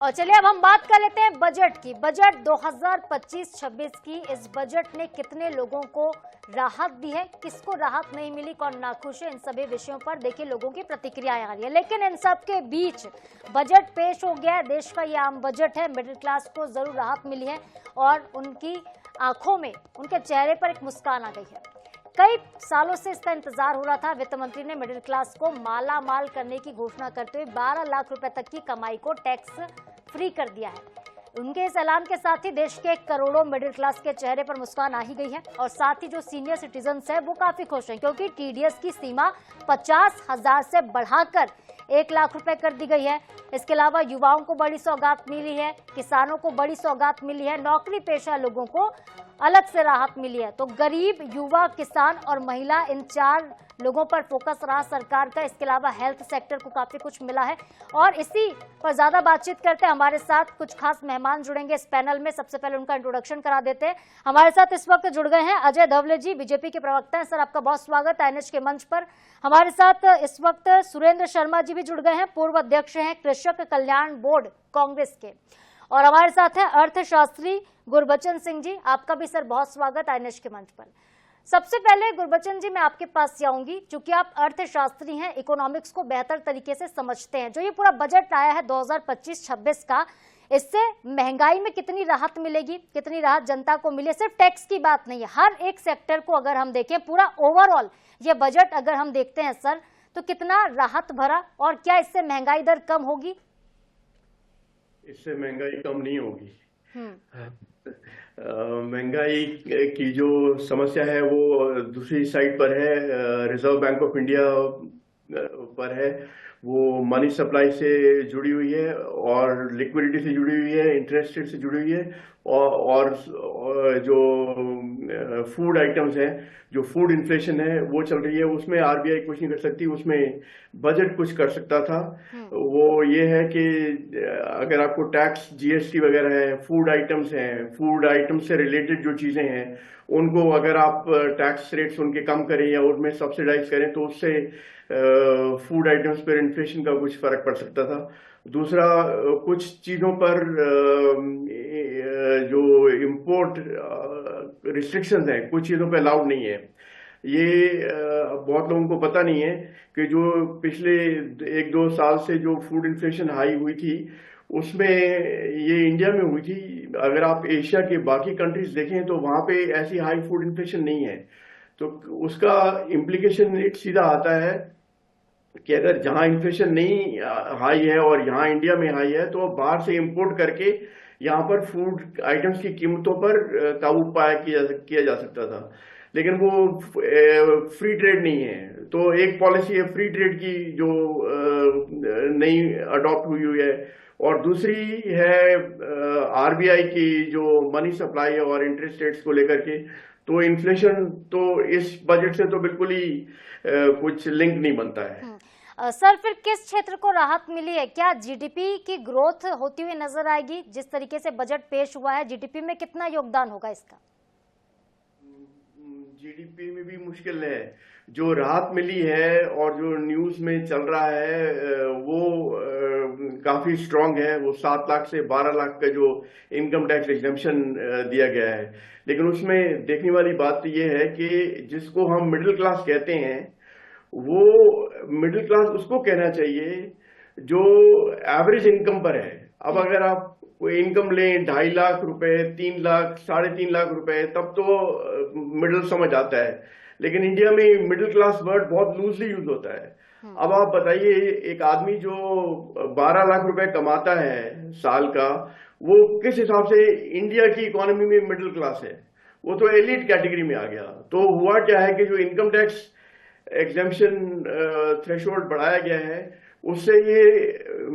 और चलिए अब हम बात कर लेते हैं बजट की। बजट 2025-26 की इस बजट ने कितने लोगों को राहत दी है, किसको राहत नहीं मिली, कौन नाखुश है, इन सभी विषयों पर देखिए लोगों की प्रतिक्रियाएं आ रही है। लेकिन इन सब के बीच बजट पेश हो गया है। देश का ये आम बजट है। मिडिल क्लास को जरूर राहत मिली है और उनकी आंखों में, उनके चेहरे पर एक मुस्कान आ गई है। कई सालों से इसका इंतजार हो रहा था। वित्त मंत्री ने मिडिल क्लास को माला माल करने की घोषणा करते हुए 12 लाख रुपए तक की कमाई को टैक्स फ्री कर दिया है। उनके इस ऐलान के साथ ही देश के करोड़ों मिडिल क्लास के चेहरे पर मुस्कान आ ही गई है और साथ ही जो सीनियर सिटीजन्स है वो काफी खुश हैं, क्योंकि टीडीएस की सीमा 50,000 से बढ़ाकर 1 लाख रुपए कर दी गई है। इसके अलावा युवाओं को बड़ी सौगात मिली है, किसानों को बड़ी सौगात मिली है, नौकरी पेशा लोगों को अलग से राहत मिली है। तो गरीब, युवा, किसान और महिला, इन 4 लोगों पर फोकस रहा सरकार का। इसके अलावा हेल्थ सेक्टर को काफी कुछ मिला है और इसी पर ज्यादा बातचीत करते हैं। हमारे साथ कुछ खास मेहमान जुड़ेंगे इस पैनल में। सबसे पहले उनका इंट्रोडक्शन करा देते हैं। हमारे साथ इस वक्त जुड़ गए हैं अजय धवले जी, बीजेपी के प्रवक्ता हैं। सर, आपका बहुत स्वागत है एनएच के मंच पर। हमारे साथ इस वक्त सुरेंद्र शर्मा जी भी जुड़ गए हैं, पूर्व अध्यक्ष हैं कृषक कल्याण बोर्ड कांग्रेस के। और हमारे साथ है अर्थशास्त्री गुरबचन सिंह जी। आपका भी सर बहुत स्वागत है एनएच के मंच पर। सबसे पहले गुरबचन जी, मैं आपके पास आऊंगी, क्योंकि आप अर्थशास्त्री हैं, इकोनॉमिक्स को बेहतर तरीके से समझते हैं। जो ये पूरा बजट आया है 2025-26 का, इससे महंगाई में कितनी राहत मिलेगी, कितनी राहत जनता को मिले? सिर्फ टैक्स की बात नहीं है, हर एक सेक्टर को अगर हम देखें, पूरा ओवरऑल ये बजट अगर हम देखते हैं सर, तो कितना राहत भरा और क्या इससे महंगाई दर कम होगी? इससे महंगाई कम नहीं होगी। महंगाई की जो समस्या है वो दूसरी साइड पर है, रिजर्व बैंक ऑफ इंडिया पर है। वो मनी सप्लाई से जुड़ी हुई है और लिक्विडिटी से जुड़ी हुई है, इंटरेस्ट रेट से जुड़ी हुई है और जो फूड आइटम्स हैं, जो फूड इन्फ्लेशन है वो चल रही है। उसमें आरबीआई कुछ नहीं कर सकती, उसमें बजट कुछ कर सकता था। वो ये है कि अगर आपको टैक्स, जीएसटी वगैरह है, फूड आइटम्स हैं, फूड आइटम्स से रिलेटेड जो चीजें हैं उनको अगर आप टैक्स रेट्स उनके कम करें या उनमें सब्सिडाइज करें तो उससे फूड आइटम्स पर इन्फ्लेशन का कुछ फर्क पड़ सकता था। दूसरा, कुछ चीजों पर जो इंपोर्ट रिस्ट्रिक्शंस हैं, कुछ चीजों पे अलाउड नहीं है। ये बहुत लोगों को पता नहीं है कि जो पिछले 1-2 साल से जो फूड इन्फ्लेशन हाई हुई थी उसमें ये इंडिया में हुई थी। अगर आप एशिया के बाकी कंट्रीज देखें तो वहां पे ऐसी हाई फूड इन्फ्लेशन नहीं है। तो उसका इम्प्लीकेशन एक सीधा आता है कि अगर जहां इन्फ्लेशन नहीं हाई है और यहाँ इंडिया में हाई है तो बाहर से इंपोर्ट करके यहाँ पर फूड आइटम्स की कीमतों पर काबू किया जा सकता था। लेकिन वो फ्री ट्रेड नहीं है। तो एक पॉलिसी है फ्री ट्रेड की जो नई अडॉप्ट हुई है, और दूसरी है आरबीआई की जो मनी सप्लाई है और इंटरेस्ट रेट्स को लेकर के। तो इन्फ्लेशन तो इस बजट से तो बिल्कुल ही कुछ लिंक नहीं बनता है। सर, फिर किस क्षेत्र को राहत मिली है? क्या जीडीपी की ग्रोथ होती हुई नजर आएगी? जिस तरीके से बजट पेश हुआ है, जीडीपी में कितना योगदान होगा इसका? जीडीपी में भी मुश्किल है। जो राहत मिली है और जो न्यूज में चल रहा है वो काफी स्ट्रांग है। वो 7 लाख से 12 लाख का जो इनकम टैक्स एग्जम्पशन दिया गया है। लेकिन उसमें देखने वाली बात तो ये है कि जिसको हम मिडिल क्लास कहते हैं, वो मिडिल क्लास उसको कहना चाहिए जो एवरेज इनकम पर है। अब अगर आप कोई इनकम लें 2.5 लाख रुपए, 3 लाख, 3.5 लाख रुपए, तब तो मिडिल समझ आता है। लेकिन इंडिया में मिडिल क्लास वर्ड बहुत लूजली यूज होता है। अब आप बताइए, एक आदमी जो 12 लाख रुपए कमाता है साल का, वो किस हिसाब से इंडिया की इकोनॉमी में मिडिल क्लास है? वो तो एलिट कैटेगरी में आ गया। तो हुआ क्या है कि जो इनकम टैक्स एग्जम्पशन थ्रेशोल्ड बढ़ाया गया है उससे ये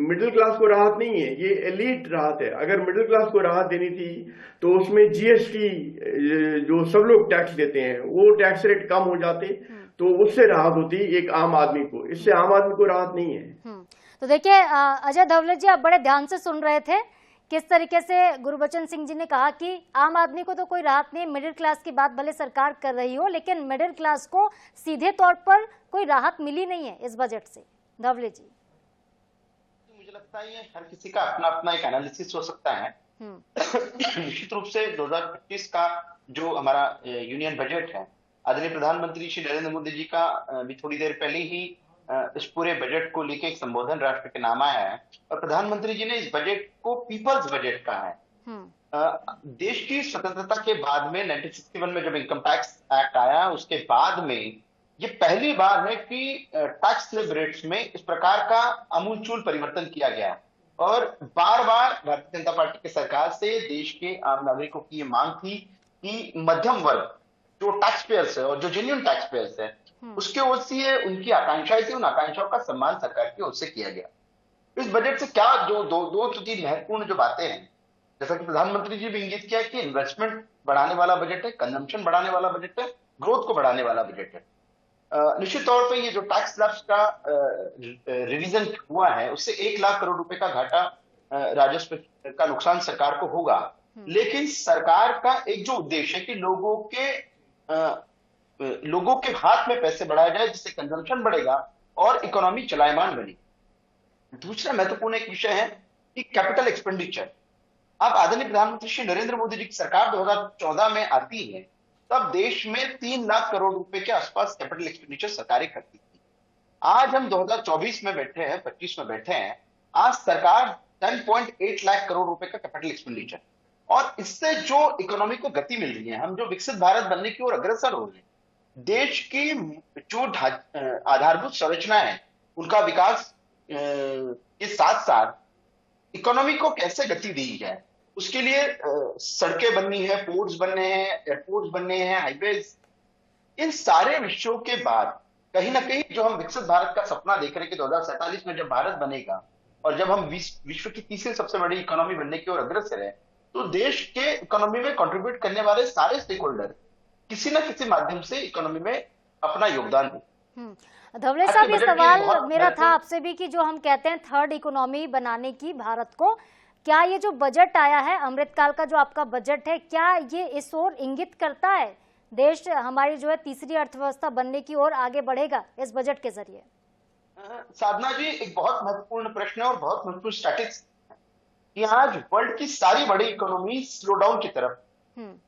मिडिल क्लास को राहत नहीं है, ये एलीट राहत है। अगर मिडिल क्लास को राहत देनी थी तो उसमें जीएसटी, जो सब लोग टैक्स देते हैं, वो टैक्स रेट कम हो जाते तो उससे राहत होती एक आम आदमी को। इससे आम आदमी को राहत नहीं है। तो देखिए अजय धवले जी, आप बड़े ध्यान से सुन रहे थे किस तरीके से गुरबचन सिंह जी ने कहा कि आम आदमी को तो कोई राहत नहीं, मिडिल क्लास की बात भले सरकार कर रही हो, लेकिन मिडिल क्लास को सीधे तौर पर कोई राहत मिली नहीं है इस बजट से। धवले जी, मुझे लगता लगता है ये हर किसी का अपना अपना एक एनालिसिस हो सकता है। निश्चित रूप से 2025 का जो हमारा यूनियन बजट है, आदरणीय प्रधानमंत्री श्री नरेंद्र मोदी जी का अभी थोड़ी देर पहले ही इस पूरे बजट को लेके एक संबोधन राष्ट्र के नाम आया है, और प्रधानमंत्री जी ने इस बजट को पीपल्स बजट कहा है। देश की स्वतंत्रता के बाद में 1961 में जब इनकम टैक्स एक्ट आया, उसके बाद में ये पहली बार है कि टैक्स स्लैब रेट्स में इस प्रकार का आमूलचूल परिवर्तन किया गया। और बार बार भारतीय जनता पार्टी की सरकार से देश के आम नागरिकों की ये मांग थी कि मध्यम वर्ग जो टैक्स पेयर्स है और जो जेन्युइन टैक्स पेयर्स है, उसके ओर से उनकी आकांक्षाएं थी, उन आकांक्षाओं का सम्मान सरकार की ओर से किया गया। इस बजट से क्या जो दो तीन महत्वपूर्ण जो बातें हैं, जैसा कि प्रधानमंत्री जी भी इंगित किया कि इन्वेस्टमेंट बढ़ाने वाला बजट है, कंजम्पशन बढ़ाने वाला बजट है, ग्रोथ को बढ़ाने वाला बजट है। निश्चित तौर पे ये जो टैक्स स्लैब्स का रिवीजन हुआ है, उससे 1 लाख करोड़ रुपए का घाटा राजस्व का नुकसान सरकार को होगा। लेकिन सरकार का एक जो उद्देश्य है कि लोगों के हाथ में पैसे बढ़ाए जाए, जिससे कंजम्पशन बढ़ेगा और इकोनॉमी चलायमान बनेगी। दूसरा महत्वपूर्ण एक विषय है कि कैपिटल एक्सपेंडिचर। अब आदरणीय प्रधानमंत्री श्री नरेंद्र मोदी जी की सरकार 2014 में आती है, तब देश में 3 लाख करोड़ रुपए के आसपास कैपिटल एक्सपेंडिचर सरकारें करती थी। आज हम 2024 में बैठे हैं, 25 में बैठे हैं, आज सरकार 10.8 लाख करोड़ रुपए का कैपिटल एक्सपेंडिचर, और इससे जो इकोनॉमी को गति मिल रही है, हम जो विकसित भारत बनने की ओर अग्रसर हो रहे हैं, देश की जो आधारभूत संरचना है उनका विकास के साथ साथ इकोनॉमी को कैसे गति दी जाए, उसके लिए सड़कें बननी है, पोर्ट्स बनने हैं, एयरपोर्ट्स बनने हैं, हाईवेज। इन सारे विषयों के बाद कहीं ना कहीं जो हम विकसित भारत का सपना देख रहे हैं कि 2047 में जब भारत बनेगा और जब हम विश्व की तीसरी सबसे बड़ी इकोनॉमी बनने की ओर अग्रसर है, तो देश के इकोनॉमी में कंट्रीब्यूट करने वाले सारे स्टेक होल्डर किसी न किसी माध्यम से इकोनॉमी में अपना योगदान दें। धवले साहब, ये सवाल मेरा था आपसे भी कि जो हम कहते हैं थर्ड इकोनॉमी बनाने की भारत को, क्या ये जो बजट आया है अमृतकाल का, जो आपका बजट है, क्या ये इस ओर इंगित करता है? देश हमारी जो है तीसरी अर्थव्यवस्था बनने की ओर आगे बढ़ेगा इस बजट के जरिए? साधना जी, एक बहुत महत्वपूर्ण प्रश्न है और बहुत महत्वपूर्ण स्टैटिस्टिक्स कि आज वर्ल्ड की सारी बड़ी इकोनॉमी स्लो डाउन की तरफ,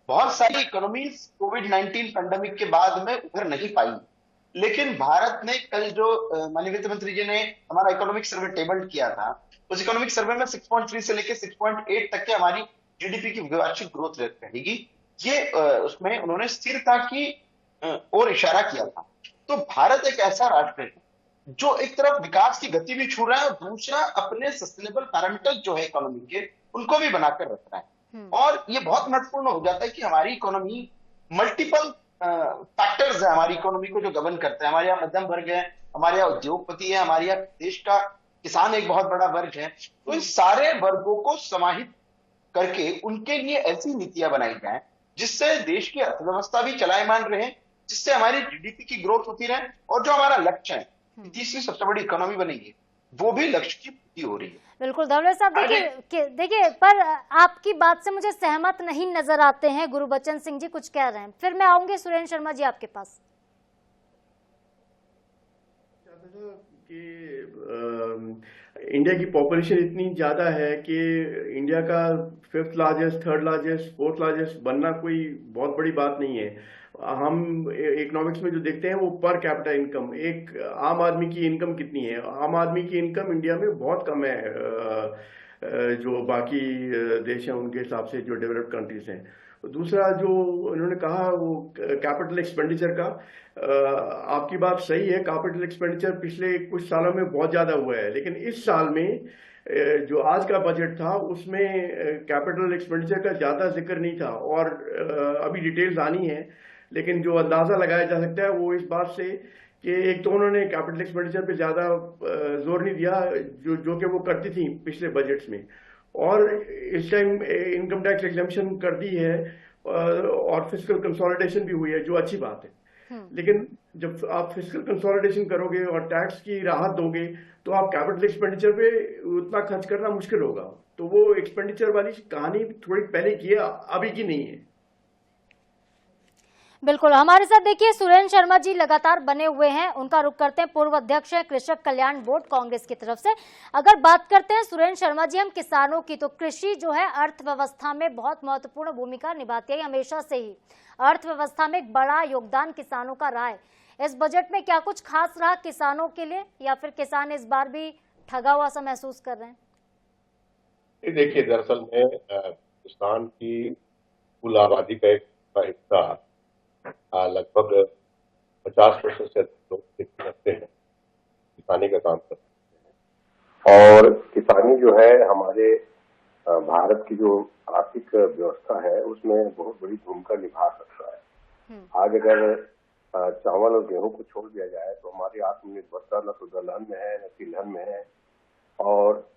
बहुत सारी इकोनॉमीज कोविड-19 पैंडेमिक के बाद में उभर नहीं पाई, लेकिन भारत ने कल जो माननीय वित्त मंत्री जी ने हमारा इकोनॉमिक सर्वे टेबल किया था, उस इकोनॉमिक सर्वे में 6.3 से लेकर 6.8 तक के हमारी जीडीपी की वार्षिक ग्रोथ रेट रहेगी। ये उसमें उन्होंने स्थिरता की ओर इशारा किया था। तो भारत एक ऐसा राष्ट्र है जो एक तरफ विकास की गति भी छू रहा है और दूसरा अपने सस्टेनेबल पैरामीटर्स जो है इकोनॉमी के, उनको भी बनाकर रख रहा है। और ये बहुत महत्वपूर्ण हो जाता है कि हमारी इकोनॉमी मल्टीपल फैक्टर्स है हमारी इकोनॉमी को जो गवर्न करते हैं। हमारे यहाँ मध्यम वर्ग है, हमारे यहाँ उद्योगपति है, हमारे यहाँ देश का किसान एक बहुत बड़ा वर्ग है। तो इन सारे वर्गों को समाहित करके उनके लिए ऐसी नीतियां बनाई जाए जिससे देश की अर्थव्यवस्था भी चलायमान रहे, जिससे हमारी जीडीपी की ग्रोथ होती रहे, और जो हमारा लक्ष्य है तीसरी सबसे बड़ी इकोनॉमी बनेगी, वो भी लक्ष्य की पूर्ति हो रही है। बिल्कुल धवले साहब, देखिए पर आपकी बात से मुझे सहमत नहीं नजर आते हैं गुरबचन सिंह जी, कुछ कह रहे हैं, फिर मैं आऊंगी सुरेंद्र शर्मा जी आपके पास। कि इंडिया की पॉपुलेशन इतनी ज्यादा है कि इंडिया का 5th largest, 3rd largest, 4th largest बनना कोई बहुत बड़ी बात नहीं है। हम इकोनॉमिक्स में जो देखते हैं वो पर कैपिटा इनकम, एक आम आदमी की इनकम कितनी है। आम आदमी की इनकम इंडिया में बहुत कम है जो बाकी देश हैं उनके हिसाब से, जो डेवलप्ड कंट्रीज हैं। दूसरा जो उन्होंने कहा वो कैपिटल एक्सपेंडिचर का, आपकी बात सही है, कैपिटल एक्सपेंडिचर पिछले कुछ सालों में बहुत ज़्यादा हुआ है, लेकिन इस साल में जो आज का बजट था उसमें कैपिटल एक्सपेंडिचर का ज़्यादा जिक्र नहीं था। और अभी डिटेल्स आनी है, लेकिन जो अंदाज़ा लगाया जा सकता है वो इस बात से कि एक तो उन्होंने कैपिटल एक्सपेंडिचर पे ज़्यादा जोर नहीं दिया जो कि वो करती थी पिछले बजट्स में, और इस टाइम इनकम टैक्स एग्जम्पशन कर दी है और फिस्कल कंसोलिडेशन भी हुई है, जो अच्छी बात है। लेकिन जब आप फिस्कल कंसोलिडेशन करोगे और टैक्स की राहत दोगे तो आप कैपिटल एक्सपेंडिचर पे उतना खर्च करना मुश्किल होगा। तो वो एक्सपेंडिचर वाली कहानी थोड़ी पहले की है, अभी की नहीं है। बिल्कुल, हमारे साथ देखिए सुरेंद्र शर्मा जी लगातार बने हुए हैं, उनका रुख करते हैं। पूर्व अध्यक्ष है कृषक कल्याण बोर्ड कांग्रेस की तरफ से। अगर बात करते हैं सुरेंद्र शर्मा जी हम किसानों की, तो कृषि जो है अर्थव्यवस्था में बहुत महत्वपूर्ण भूमिका निभाती है, हमेशा से ही अर्थव्यवस्था में एक बड़ा योगदान किसानों का रहा है। इस बजट में क्या कुछ खास रहा किसानों के लिए, या फिर किसान इस बार भी ठगा हुआ सा महसूस कर रहे हैं? देखिए, दरअसल में किसान की कुल आबादी का एक हिस्सा लगभग 50% से अधिक लोग खेती करते हैं, किसानी का काम करते हैं। और किसानी जो है हमारे भारत की जो आर्थिक व्यवस्था है उसमें बहुत बड़ी भूमिका निभा सकता है। आज अगर चावल और गेहूं को छोड़ दिया जाए तो हमारी आत्मनिर्भरता न तो दलहन में है न तिलहन में है। और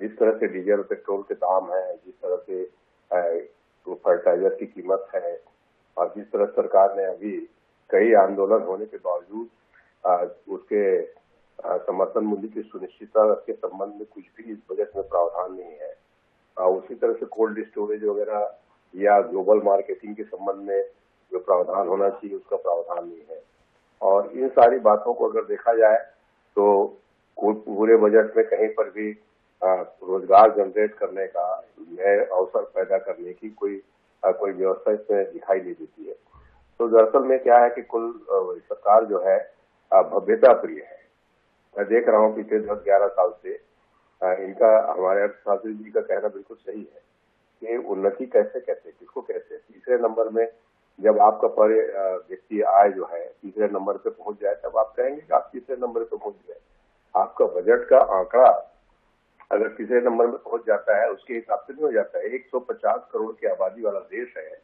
जिस तरह से डीजल और पेट्रोल के दाम है, जिस तरह से फर्टिलाइजर की कीमत है, और जिस तरह सरकार ने अभी कई आंदोलन होने के बावजूद उसके समर्थन मूल्य की सुनिश्चितता के संबंध में कुछ भी इस बजट में प्रावधान नहीं है। उसी तरह से कोल्ड स्टोरेज वगैरह या ग्लोबल मार्केटिंग के संबंध में जो प्रावधान होना चाहिए उसका प्रावधान नहीं है। और इन सारी बातों को अगर देखा जाए तो पूरे बजट में कहीं पर भी रोजगार जनरेट करने का, नए अवसर पैदा करने की कोई व्यवस्था इसमें दिखाई नहीं देती है। तो दरअसल में क्या है कि कुल सरकार जो है भव्यता प्रिय है। मैं देख रहा हूँ पिछले 10-11 साल से इनका, हमारे अर्थशास्त्री जी का कहना बिल्कुल सही है कि उन्नति कैसे कहते, किसको कहते। तीसरे नंबर में जब आपका पर व्यक्ति आय जो है तीसरे नंबर पे पहुंच जाए तब आप कहेंगे कि आप तीसरे नंबर पे पहुंच गए। आपका बजट का आंकड़ा अगर तीसरे नंबर में पहुंच जाता है उसके हिसाब से नहीं हो जाता है। 150 करोड़ की आबादी वाला देश है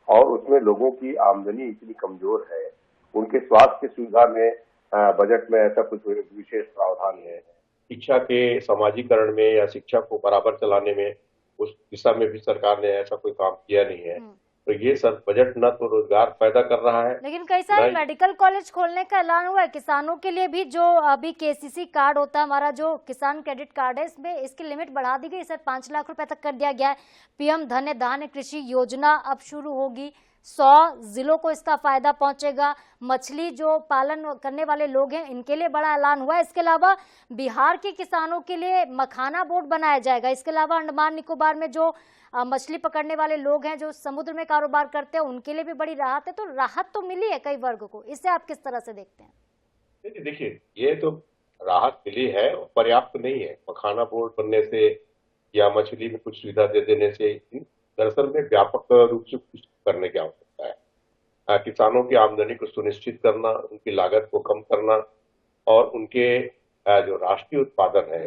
और उसमें लोगों की आमदनी इतनी कमजोर है, उनके स्वास्थ्य की सुविधा में बजट में ऐसा कुछ विशेष प्रावधान है। शिक्षा के समाजीकरण में या शिक्षा को बराबर चलाने में उस दिशा में भी सरकार ने ऐसा कोई काम किया नहीं है। तो ये सब बजट न तो रोजगार पैदा कर रहा है, लेकिन कई सारे मेडिकल कॉलेज खोलने का ऐलान हुआ है किसानों के लिए भी। जो अभी केसीसी कार्ड होता है, हमारा जो किसान क्रेडिट कार्ड है, इसमें इसकी लिमिट बढ़ा दी गई, इसे 5 लाख रुपए तक कर दिया गया है। पीएम धन्य धान्य कृषि योजना अब शुरू होगी, 100 जिलों को इसका फायदा पहुंचेगा। मछली जो पालन करने वाले लोग हैं इनके लिए बड़ा ऐलान हुआ है। इसके अलावा बिहार के किसानों के लिए मखाना बोर्ड बनाया जाएगा। इसके अलावा अंडमान निकोबार में जो मछली पकड़ने वाले लोग हैं, जो समुद्र में कारोबार करते हैं, उनके लिए भी बड़ी राहत है। तो राहत तो मिली है कई वर्ग को, इसे आप किस तरह से देखते हैं? देखिए, ये तो राहत मिली है, पर्याप्त नहीं है। मखाना बोर्ड बनने से या मछली में कुछ सुविधा दे देने से दरअसल में व्यापक रूप से कुछ करने की आवश्यकता है। किसानों की आमदनी को सुनिश्चित करना, उनकी लागत को कम करना और उनके जो राष्ट्रीय उत्पादन है,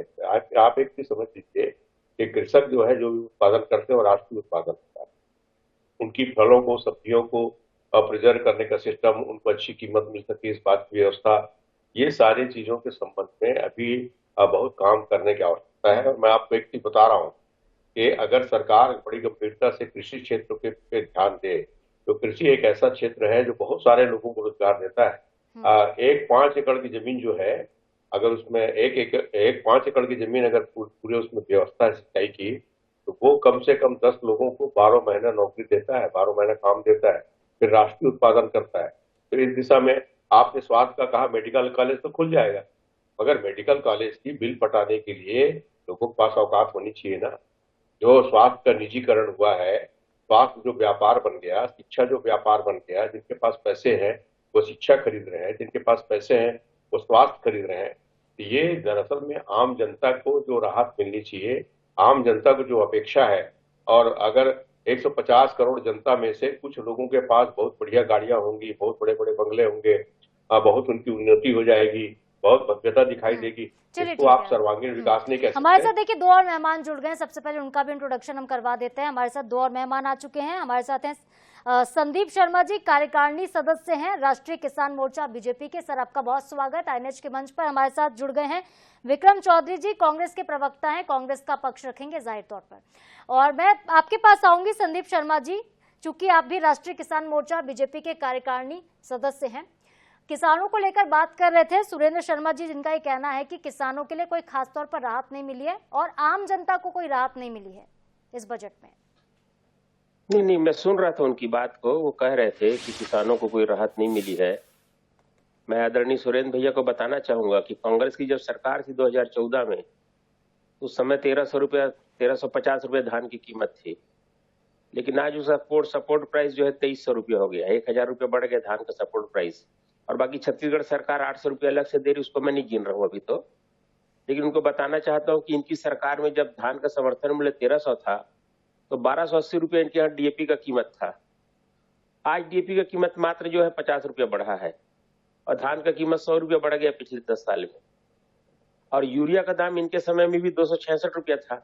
आप एक चीज समझ लीजिए कि कृषक जो है जो भी उत्पादन करते हैं वो राष्ट्रीय उत्पादन होता है। उनकी फलों को, सब्जियों को प्रिजर्व करने का सिस्टम, उनको अच्छी कीमत मिल सके इस बात की व्यवस्था, ये सारी चीजों के संबंध में अभी बहुत काम करने की आवश्यकता है। और मैं आपको एक चीज बता रहा हूँ कि अगर सरकार बड़ी गंभीरता से कृषि क्षेत्र पे ध्यान दे तो कृषि एक ऐसा क्षेत्र है जो बहुत सारे लोगों को रोजगार देता है। एक 5 एकड़ की जमीन जो है, अगर उसमें एक 5 एकड़ की जमीन अगर पूरे उसमें व्यवस्था है सिंचाई की, तो वो कम से कम 10 लोगों को 12 महीना नौकरी देता है, 12 महीना काम देता है, फिर राष्ट्रीय उत्पादन करता है। तो इस दिशा में आपने स्वास्थ्य का कहा, मेडिकल कॉलेज तो खुल जाएगा, मगर मेडिकल कॉलेज की बिल पटाने के लिए लोगों के पास औकात होनी चाहिए ना। जो स्वास्थ्य का निजीकरण हुआ है, स्वास्थ्य जो व्यापार बन गया, शिक्षा जो व्यापार बन गया, जिनके पास पैसे हैं वो शिक्षा खरीद रहे हैं, जिनके पास पैसे हैं वो स्वास्थ्य खरीद रहे हैं। तो ये दरअसल में आम जनता को जो राहत मिलनी चाहिए, आम जनता को जो अपेक्षा है, और अगर 150 करोड़ जनता में से कुछ लोगों के पास बहुत बढ़िया गाड़ियां होंगी, बहुत बड़े बड़े बंगले होंगे, बहुत उनकी उन्नति हो जाएगी, बहुत भव्यता दिखाई देगी, इसको आप सर्वांगीण विकास नहीं कह सकते। हमारे साथ देखिए 2 और मेहमान जुड़ गए हैं, सबसे पहले उनका भी इंट्रोडक्शन हम करवा देते हैं। हमारे साथ 2 और मेहमान आ चुके हैं। हमारे साथ हैं संदीप शर्मा जी, कार्यकारिणी सदस्य हैं राष्ट्रीय किसान मोर्चा बीजेपी के। सर, आपका बहुत स्वागत आईएनएच के मंच पर। हमारे साथ जुड़ गए हैं विक्रम चौधरी जी, कांग्रेस के प्रवक्ता हैं, कांग्रेस का पक्ष रखेंगे जाहिर तौर पर। और मैं आपके पास आऊंगी संदीप शर्मा जी, चूंकि आप भी राष्ट्रीय किसान मोर्चा बीजेपी के कार्यकारिणी सदस्य हैं। किसानों को लेकर बात कर रहे थे सुरेंद्र शर्मा जी, जिनका ये कहना है कि किसानों के लिए कोई खास तौर पर राहत नहीं मिली है और आम जनता को कोई राहत नहीं मिली है इस बजट में। नहीं नहीं, मैं सुन रहा था उनकी बात को। वो कह रहे थे कि किसानों को कोई राहत नहीं मिली है। मैं आदरणीय सुरेंद्र भैया को बताना चाहूंगा कि कांग्रेस की जब सरकार थी 2014 में, उस समय 1300 रुपया 1350 रुपये धान की कीमत थी। लेकिन आज उसका सपोर्ट प्राइस जो है 2300 रुपया हो गया। 1000 रुपया बढ़ गया धान का सपोर्ट प्राइस। और बाकी छत्तीसगढ़ सरकार 800 रुपया अलग से दे रही, उसको मैं नहीं गिन रहा हूँ अभी तो। लेकिन उनको बताना चाहता हूँ कि इनकी सरकार में जब धान का समर्थन मूल्य 1300 था तो 1280 रुपया इनके यहाँ डीएपी का कीमत था। आज डीएपी का कीमत मात्र जो है 50 रुपया बढ़ा है और धान का कीमत 100 रुपया बढ़ गया पिछले 10 साल में। और यूरिया का दाम इनके समय में भी 266 रुपया था।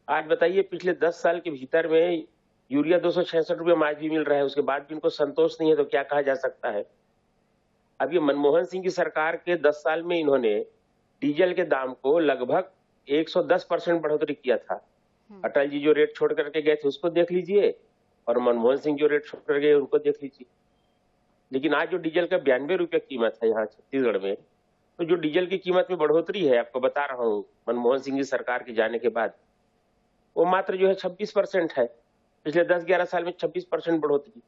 आज बताइए पिछले 10 साल के भीतर में यूरिया 266 रुपये में आज भी मिल रहा है, उसके बाद भी इनको संतोष नहीं है, तो क्या कहा जा सकता है। अब ये मनमोहन सिंह की सरकार के 10 साल में इन्होंने डीजल के दाम को लगभग 110% बढ़ोतरी किया था। अटल जी जो रेट छोड़ करके गए थे उसको देख लीजिए और मनमोहन सिंह जो रेट छोड़ कर गए उनको देख लीजिए। लेकिन आज जो डीजल का 92 रुपया कीमत है यहाँ छत्तीसगढ़ में, तो जो डीजल की कीमत में बढ़ोतरी है, आपको बता रहा हूँ मनमोहन सिंह की सरकार के जाने के बाद, वो मात्र जो है 26% है। पिछले 10-11 साल में 26% बढ़ोतरी।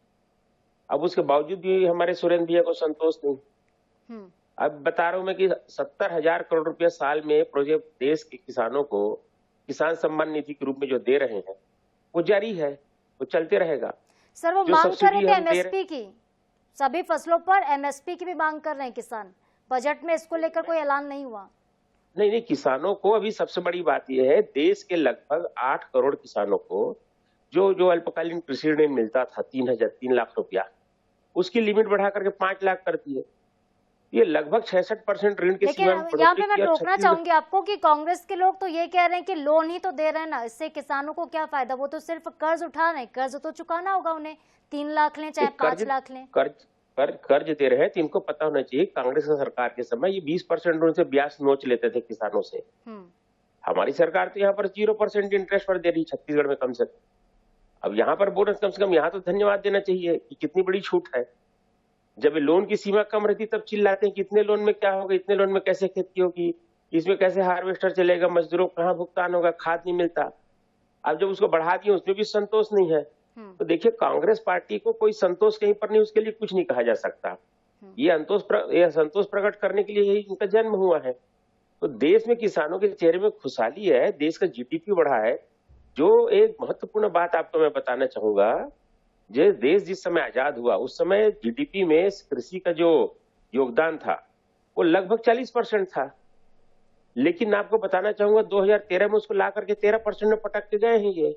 अब उसके बावजूद भी हमारे सुरेंद्र भैया को संतोष नहीं। अब बता रहा हूं मैं कि 70,000 करोड़ रुपया साल में प्रोजेक्ट देश के किसानों को किसान सम्मान निधि के रूप में जो दे रहे हैं वो जारी है, वो चलते रहेगा। सर वो मांग कर रहे थे एमएसपी की, सभी फसलों पर एमएसपी की भी मांग कर रहे हैं किसान। बजट में इसको लेकर कोई ऐलान नहीं हुआ। नहीं, किसानों को अभी सबसे बड़ी बात यह है, देश के लगभग 8 करोड़ किसानों को जो अल्पकालीन कृषि ऋण मिलता था 3 लाख रुपया, उसकी लिमिट बढ़ा करके 5 लाख कर दी है। ये लगभग 66% ऋण के सीमा में। यहाँ पे मैं रोकना चाहूंगी आपको कि कांग्रेस के लोग तो ये कह रहे हैं कि लोन ही तो दे रहे हैं ना, इससे किसानों को क्या फायदा, वो तो सिर्फ कर्ज उठा रहे हैं, कर्ज तो चुकाना होगा उन्हें, 3 लाख लें चाहे 5 लाख लें। कर्ज दे रहे हैं तो इनको पता होना चाहिए कांग्रेस की सरकार के समय ये 20% उनसे ब्याज नोच लेते थे किसानों से। हमारी सरकार तो यहाँ पर 0% इंटरेस्ट पर दे रही छत्तीसगढ़ में कम से कम। अब यहाँ पर बोनस कम से कम यहाँ तो धन्यवाद देना चाहिए कि कितनी बड़ी छूट है। जब लोन की सीमा कम रहती तब चिल्लाते हैं कि इतने लोन में क्या होगा, इतने लोन में कैसे खेती होगी, इसमें कैसे हार्वेस्टर चलेगा, मजदूरों को कहाँ भुगतान होगा, खाद नहीं मिलता। अब जब उसको बढ़ा दिए उसमें भी संतोष नहीं है। तो देखिए कांग्रेस पार्टी को कोई संतोष कहीं पर नहीं, उसके लिए कुछ नहीं कहा जा सकता। ये संतोष प्रकट करने के लिए ही इनका जन्म हुआ है। तो देश में किसानों के चेहरे में खुशहाली है, देश का जीडीपी बढ़ा है। जो एक महत्वपूर्ण बात आपको मैं बताना चाहूंगा, जो देश जिस समय आजाद हुआ उस समय जीडीपी में कृषि का जो योगदान था वो लगभग 40% था। लेकिन आपको बताना चाहूंगा 2013 में उसको ला करके 13% में पटक के गए हैं ये।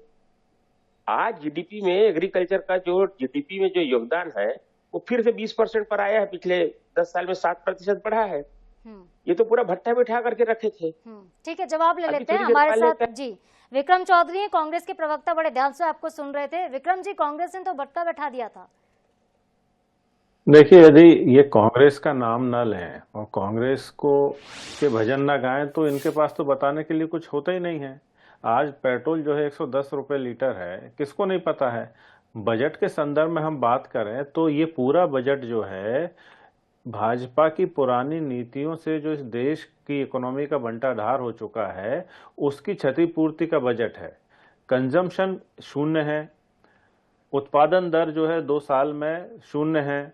आज जीडीपी में एग्रीकल्चर का जो जीडीपी में जो योगदान है वो फिर से 20% पर आया है। पिछले 10 साल में 7% बढ़ा है। ये तो पूरा भट्टा बिठा करके रखे थे। ठीक है, जवाब ले लेते हैं। हमारे साथ जी विक्रम चौधरी हैं, कांग्रेस के प्रवक्ता, बड़े ध्यान से आपको सुन रहे थे। विक्रम जी, कांग्रेस ने तो भट्टा बैठा दिया था। देखिए, यदि ये कांग्रेस का नाम न लें और कांग्रेस को के भजन न गाएं तो इनके पास तो बताने के लिए कुछ होता ही नहीं है। आज पेट्रोल जो है 110 रुपये लीटर है, किसको नहीं पता है। बजट के संदर्भ में हम बात करें तो ये पूरा बजट जो है भाजपा की पुरानी नीतियों से जो इस देश की इकोनॉमी का बंटाढार हो चुका है उसकी क्षतिपूर्ति का बजट है। कंजम्पशन शून्य है, उत्पादन दर जो है 2 साल में शून्य है।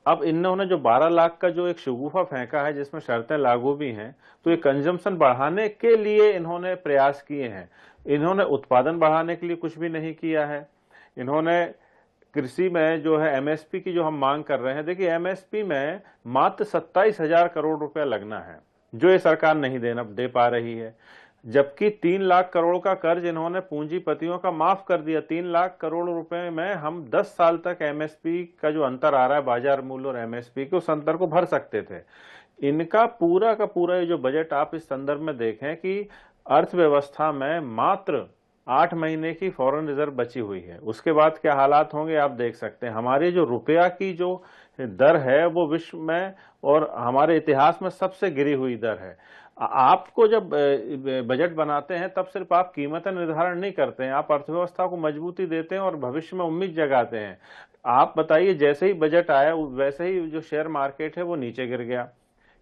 अब इन्होंने जो 12 लाख का जो एक शगुफा फेंका है जिसमें शर्तें लागू भी हैं, तो ये कंजम्पशन बढ़ाने के लिए इन्होंने प्रयास किए हैं। इन्होंने उत्पादन बढ़ाने के लिए कुछ भी नहीं किया है। इन्होंने कृषि में जो है एमएसपी की जो हम मांग कर रहे हैं, देखिए एमएसपी में मात्र 27,000 करोड़ रुपया लगना है जो ये सरकार नहीं दे पा रही है। जबकि 3 लाख करोड़ का कर्ज इन्होंने पूंजीपतियों का माफ कर दिया। 3 लाख करोड़ रुपए में हम 10 साल तक एमएसपी का जो अंतर आ रहा है बाजार मूल्य और एमएसपी के, उस अंतर को भर सकते थे। इनका पूरा का पूरा जो बजट आप इस संदर्भ में देखें कि अर्थव्यवस्था में मात्र 8 महीने की फॉरेन रिजर्व बची हुई है। उसके बाद क्या हालात होंगे आप देख सकते हैं। हमारे जो रुपया की जो दर है वो विश्व में और हमारे इतिहास में सबसे गिरी हुई दर है। आपको जब बजट बनाते हैं तब सिर्फ आप कीमतें निर्धारण नहीं करते हैं, आप अर्थव्यवस्था को मजबूती देते हैं और भविष्य में उम्मीद जगाते हैं। आप बताइए, जैसे ही बजट आया वैसे ही जो शेयर मार्केट है वो नीचे गिर गया।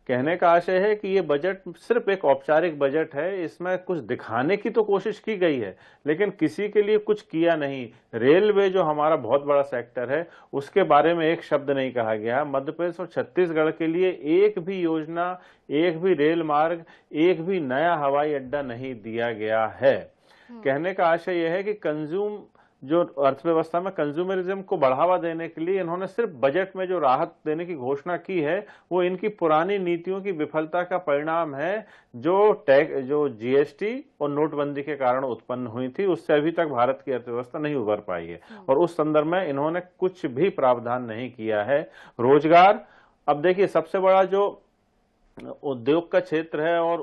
कहने का आशय है कि ये बजट सिर्फ एक औपचारिक बजट है, इसमें कुछ दिखाने की तो कोशिश की गई है लेकिन किसी के लिए कुछ किया नहीं। रेलवे जो हमारा बहुत बड़ा सेक्टर है उसके बारे में एक शब्द नहीं कहा गया। मध्य प्रदेश और छत्तीसगढ़ के लिए एक भी योजना, एक भी रेल मार्ग, एक भी नया हवाई अड्डा नहीं दिया गया है। कहने का आशय यह है कि जो अर्थव्यवस्था में कंज्यूमरिज्म को बढ़ावा देने के लिए इन्होंने सिर्फ बजट में जो राहत देने की घोषणा की है वो इनकी पुरानी नीतियों की विफलता का परिणाम है, जो जीएसटी और नोटबंदी के कारण उत्पन्न हुई थी, उससे अभी तक भारत की अर्थव्यवस्था नहीं उभर पाई है और उस संदर्भ में इन्होंने कुछ भी प्रावधान नहीं किया है। रोजगार, अब देखिए सबसे बड़ा जो उद्योग का क्षेत्र है और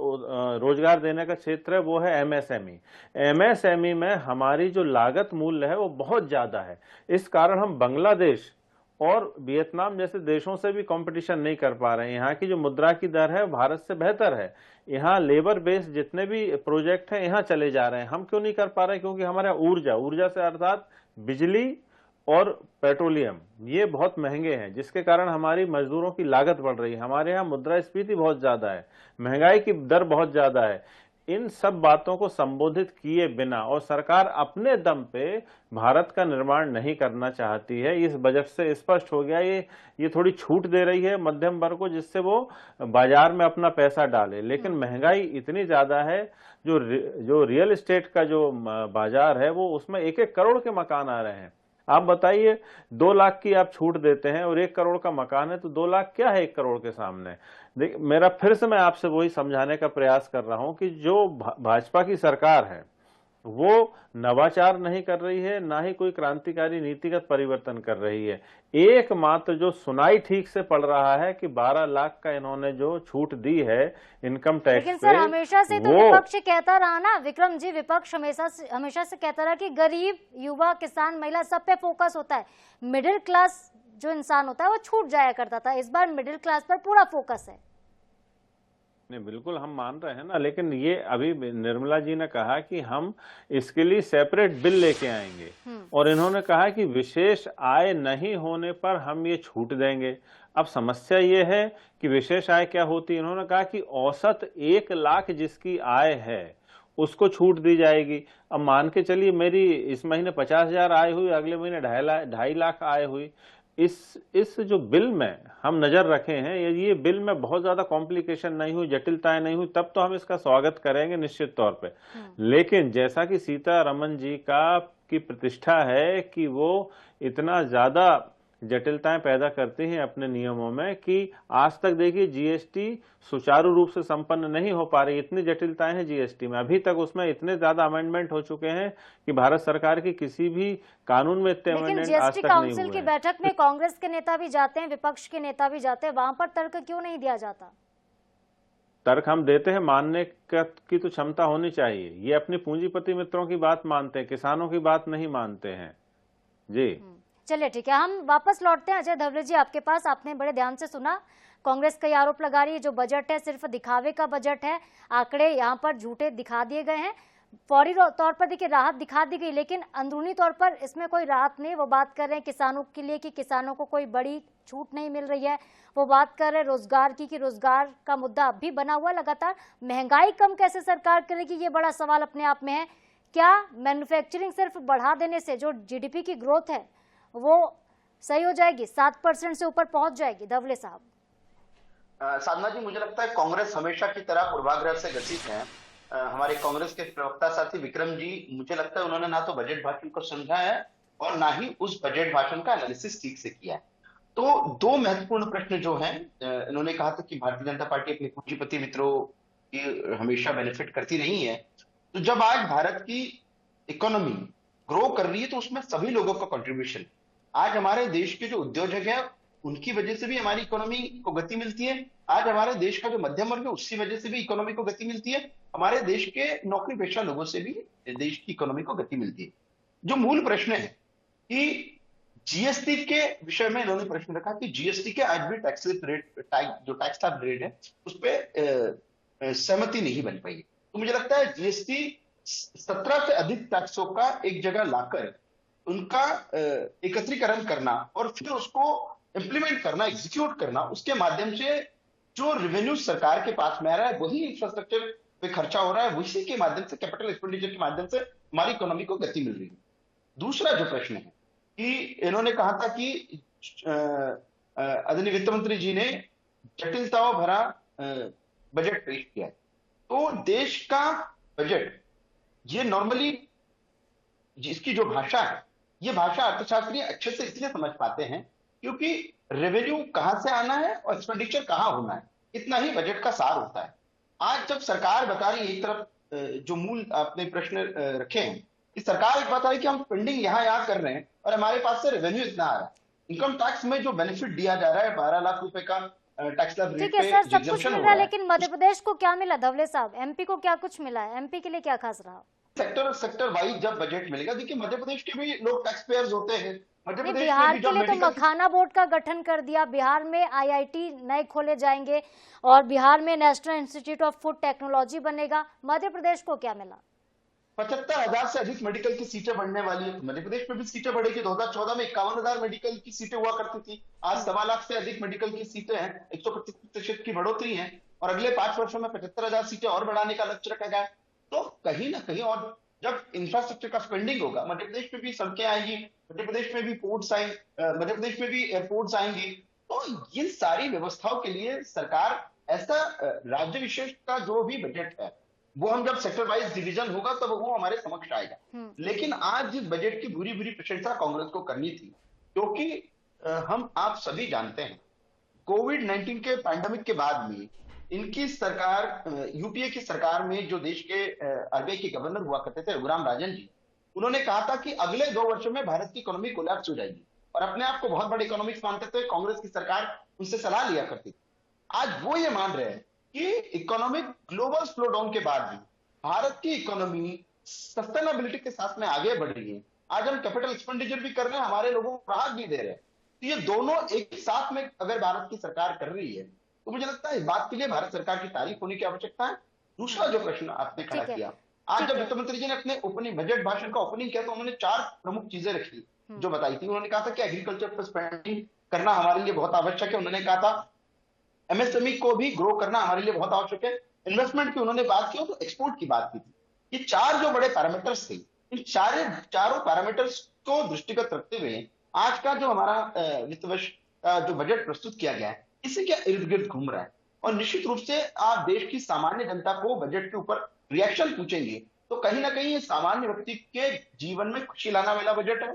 रोजगार देने का क्षेत्र है वो है एमएसएमई। एमएसएमई में हमारी जो लागत मूल्य है वो बहुत ज्यादा है। इस कारण हम बांग्लादेश और वियतनाम जैसे देशों से भी कंपटीशन नहीं कर पा रहे हैं। यहाँ की जो मुद्रा की दर है भारत से बेहतर है। यहाँ लेबर बेस जितने भी प्रोजेक्ट हैं यहाँ चले जा रहे हैं। हम क्यों नहीं कर पा रहे? क्योंकि हमारे ऊर्जा से अर्थात बिजली और पेट्रोलियम ये बहुत महंगे हैं, जिसके कारण हमारी मजदूरों की लागत बढ़ रही है। हमारे यहाँ मुद्रास्फीति बहुत ज्यादा है, महंगाई की दर बहुत ज्यादा है। इन सब बातों को संबोधित किए बिना और सरकार अपने दम पे भारत का निर्माण नहीं करना चाहती है। इस बजट से स्पष्ट हो गया ये थोड़ी छूट दे रही है मध्यम वर्ग को जिससे वो बाजार में अपना पैसा डाले, लेकिन महंगाई इतनी ज्यादा है। जो रियल एस्टेट का जो बाजार है वो उसमें 1-1 करोड़ के मकान आ रहे हैं। आप बताइए 2 लाख की आप छूट देते हैं और 1 करोड़ का मकान है तो 2 लाख क्या है 1 करोड़ के सामने? देख, मेरा फिर से मैं आपसे वही समझाने का प्रयास कर रहा हूं कि जो भाजपा की सरकार है वो नवाचार नहीं कर रही है, ना ही कोई क्रांतिकारी नीतिगत परिवर्तन कर रही है। एकमात्र जो सुनाई ठीक से पड़ रहा है कि 12 लाख का इन्होंने जो छूट दी है इनकम टैक्स लेकिन सर हमेशा से तो विपक्ष कहता रहा ना विक्रम जी, विपक्ष हमेशा से कहता रहा कि गरीब, युवा, किसान, महिला सब पे फोकस होता है, मिडिल क्लास जो इंसान होता है वो छूट जाया करता था। इस बार मिडिल क्लास पर पूरा फोकस है। नहीं, बिल्कुल हम मान रहे हैं ना, लेकिन ये अभी निर्मला जी ने कहा कि हम इसके लिए सेपरेट बिल लेके आएंगे और इन्होंने कहा कि विशेष आय नहीं होने पर हम ये छूट देंगे। अब समस्या ये है कि विशेष आय क्या होती है? इन्होंने कहा कि औसत 1 लाख जिसकी आय है उसको छूट दी जाएगी। अब मान के चलिए मेरी इस महीने 50,000 आय हुई, अगले महीने 2.5 लाख आय हुई। इस जो बिल में हम नजर रखे हैं ये बिल में बहुत ज्यादा कॉम्प्लिकेशन नहीं हुई, जटिलताएं नहीं हुई, तब तो हम इसका स्वागत करेंगे निश्चित तौर पे। लेकिन जैसा कि सीतारमन जी की प्रतिष्ठा है कि वो इतना ज्यादा जटिलताएं पैदा करती हैं अपने नियमों में कि आज तक देखिए जीएसटी सुचारू रूप से संपन्न नहीं हो पा रही। इतनी जटिलताएं हैं जीएसटी में, अभी तक उसमें इतने ज्यादा अमेंडमेंट हो चुके हैं कि भारत सरकार की किसी भी कानून में इतने अमेंडमेंट आज तक नहीं हुए। जीएसटी काउंसिल की बैठक में कांग्रेस के नेता भी जाते हैं, विपक्ष के नेता भी जाते हैं, वहां पर तर्क क्यों नहीं दिया जाता? तर्क हम देते हैं, मानने की तो क्षमता होनी चाहिए। ये अपने पूंजीपति मित्रों की बात मानते हैं, किसानों की बात नहीं मानते हैं जी। चलिए ठीक है, हम वापस लौटते हैं। अजय धवले जी आपके पास, आपने बड़े ध्यान से सुना। कांग्रेस कई आरोप लगा रही है जो बजट है सिर्फ दिखावे का बजट है, आंकड़े यहाँ पर झूठे दिखा दिए गए हैं। फौरी तौर पर देखिए राहत दिखा दी गई, लेकिन अंदरूनी तौर पर इसमें कोई राहत नहीं। वो बात कर रहे हैं किसानों के लिए कि किसानों को कोई बड़ी छूट नहीं मिल रही है। वो बात कर रहे हैं रोजगार की कि रोजगार का मुद्दा अब भी बना हुआ लगातार। महंगाई कम कैसे सरकार करेगी, ये बड़ा सवाल अपने आप में है। क्या मैन्युफैक्चरिंग सिर्फ बढ़ा देने से जो जीडीपी की ग्रोथ है वो सही हो जाएगी, 7% से ऊपर पहुंच जाएगी? धवले साहब। साधना जी, मुझे लगता है कांग्रेस हमेशा की तरह पूर्वाग्रह से ग्रसित है। हमारे कांग्रेस के प्रवक्ता साथी विक्रम जी, मुझे लगता है उन्होंने ना तो बजट भाषण को समझा है और ना ही उस बजट भाषण का एनालिसिस ठीक से किया है। तो 2 महत्वपूर्ण प्रश्न जो हैं, इन्होंने कहा था कि भारतीय जनता पार्टी अपने पूंजीपति मित्रों की हमेशा बेनिफिट करती रही है। तो जब आज भारत की इकोनॉमी ग्रो कर रही है तो उसमें सभी लोगों का कंट्रीब्यूशन, आज हमारे देश के जो उद्योजक हैं उनकी वजह से भी हमारी इकोनॉमी को गति मिलती है। आज हमारे देश का जो मध्यम वर्ग है उसकी वजह से भी इकोनॉमी को गति मिलती है। हमारे देश के नौकरी पेशा लोगों से भी देश की इकोनॉमी को गति मिलती है। जो मूल प्रश्न है कि जीएसटी के विषय में इन्होंने प्रश्न रखा कि जीएसटी के आज भी टैक्स स्लैब रेट है उस पर सहमति नहीं बन पाई। तो मुझे लगता है जीएसटी 17 से अधिक टैक्सों का एक जगह लाकर उनका एकत्रीकरण करना और फिर उसको इंप्लीमेंट करना, एग्जीक्यूट करना, उसके माध्यम से जो रेवेन्यू सरकार के पास में आ रहा है वही इंफ्रास्ट्रक्चर पे खर्चा हो रहा है, उसी के माध्यम से, कैपिटल एक्सपेंडिचर के माध्यम से हमारी इकोनॉमी को गति मिल रही है। दूसरा जो प्रश्न है कि इन्होंने कहा था कि आदरणीय वित्त मंत्री जी ने जटिलताओं भरा बजट पेश किया है। तो देश का बजट, ये नॉर्मली इसकी जो भाषा है, ये भाषा अर्थशास्त्री अच्छे से इसलिए समझ पाते हैं क्योंकि रेवेन्यू कहां से आना है और एक्सपेंडिचर कहां होना है, इतना ही बजट का सार होता है। आज जब सरकार बता रही है, एक तरफ जो मूल आपने प्रश्न रखे हैं कि सरकार एक बता रही है कि हम स्पेंडिंग यहाँ कर रहे हैं और हमारे पास से रेवेन्यू इतना आ रहा है। इनकम टैक्स में जो बेनिफिट दिया जा रहा है 12 लाख रुपए का टैक्स स्लैब रेट पे सर, सब कुछ मिल रहा है, लेकिन मध्य प्रदेश को क्या मिला धवले साहब? एमपी को क्या कुछ मिला है? एमपी के लिए क्या खास रहा? सेक्टर वाइज जब बजट मिलेगा, देखिए मध्य प्रदेश के भी लोग टैक्स पेयर्स होते हैं। मध्य प्रदेश बिहार के लिए तो मखाना बोर्ड का गठन कर दिया, बिहार में आईआईटी नए खोले जाएंगे और बिहार में national institute of food technology बनेगा। मध्य प्रदेश को क्या मिला? 75,000 से अधिक मेडिकल की सीटें बढ़ने वाली है। मध्य प्रदेश में भी सीटें बढ़ेगी। 2014 में 51,000 मेडिकल की सीटें हुआ करती थी, आज 1.25 लाख से अधिक मेडिकल की सीटें हैं, 125% की बढ़ोतरी है और अगले 5 वर्षों में 75,000 सीटें और बढ़ाने का लक्ष्य रखा गया है। तो कहीं ना कहीं, और जब इंफ्रास्ट्रक्चर का स्पेंडिंग होगा, मध्य प्रदेश में भी सड़कें आएंगी, मध्य प्रदेश में भी पोर्ट्स आएंगे, मध्य प्रदेश में भी एयरपोर्ट्स आएंगी। तो इन सारी व्यवस्थाओं के लिए सरकार ऐसा राज्य विशेष का जो भी बजट है वो हम जब सेक्टर वाइज डिवीजन होगा तब वो हमारे समक्ष आएगा। लेकिन आज जिस बजट की बुरी बुरी प्रशंसा कांग्रेस को करनी थी, क्योंकि हम आप सभी जानते हैं कोविड-19 के पैंडेमिक के बाद में इनकी सरकार, यूपीए की सरकार में जो देश के आरबीआई के गवर्नर हुआ करते थे रघुराम राजन जी, उन्होंने कहा था कि अगले 2 वर्षों में भारत की इकोनॉमी कोलैप्स हो जाएगी और अपने आप को बहुत बड़े इकोनॉमिक्स मानते थे। कांग्रेस की सरकार उनसे सलाह लिया करती थी। आज वो ये मान रहे हैं कि इकोनॉमिक ग्लोबल स्लो डाउन के बाद भी भारत की इकोनॉमी सस्टेनेबिलिटी के साथ में आगे बढ़ रही है। आज हम कैपिटल एक्सपेंडिचर भी कर रहे हैं, हमारे लोगों को राहत भी दे रहे हैं। तो ये दोनों एक साथ में अगर भारत की सरकार कर रही है तो मुझे लगता है इस बात के लिए भारत सरकार की तारीफ होने की आवश्यकता है। दूसरा जो प्रश्न आपने खड़ा किया, आज जब वित्त मंत्री जी ने अपने ओपनिंग बजट भाषण का ओपनिंग किया तो उन्होंने 4 प्रमुख चीजें रखी जो बताई थी। उन्होंने कहा था कि एग्रीकल्चर पर स्पेंडिंग करना हमारे लिए बहुत आवश्यक है। उन्होंने कहा था एमएसएमई को भी ग्रो करना हमारे लिए बहुत आवश्यक है। इन्वेस्टमेंट की उन्होंने बात की तो एक्सपोर्ट की बात की थी। ये 4 जो बड़े पैरामीटर्स थे, इन चारों पैरामीटर्स को दृष्टिगत रखते हुए आज का जो हमारा वित्त वर्ष का जो बजट प्रस्तुत किया गया है, इसी के इर्द गिर्द घूम रहा है। और निश्चित रूप से आप देश की सामान्य जनता को बजट के ऊपर रिएक्शन पूछेंगे तो कहीं ना कहीं ये सामान्य व्यक्ति के जीवन में खुशी लाने वाला बजट है।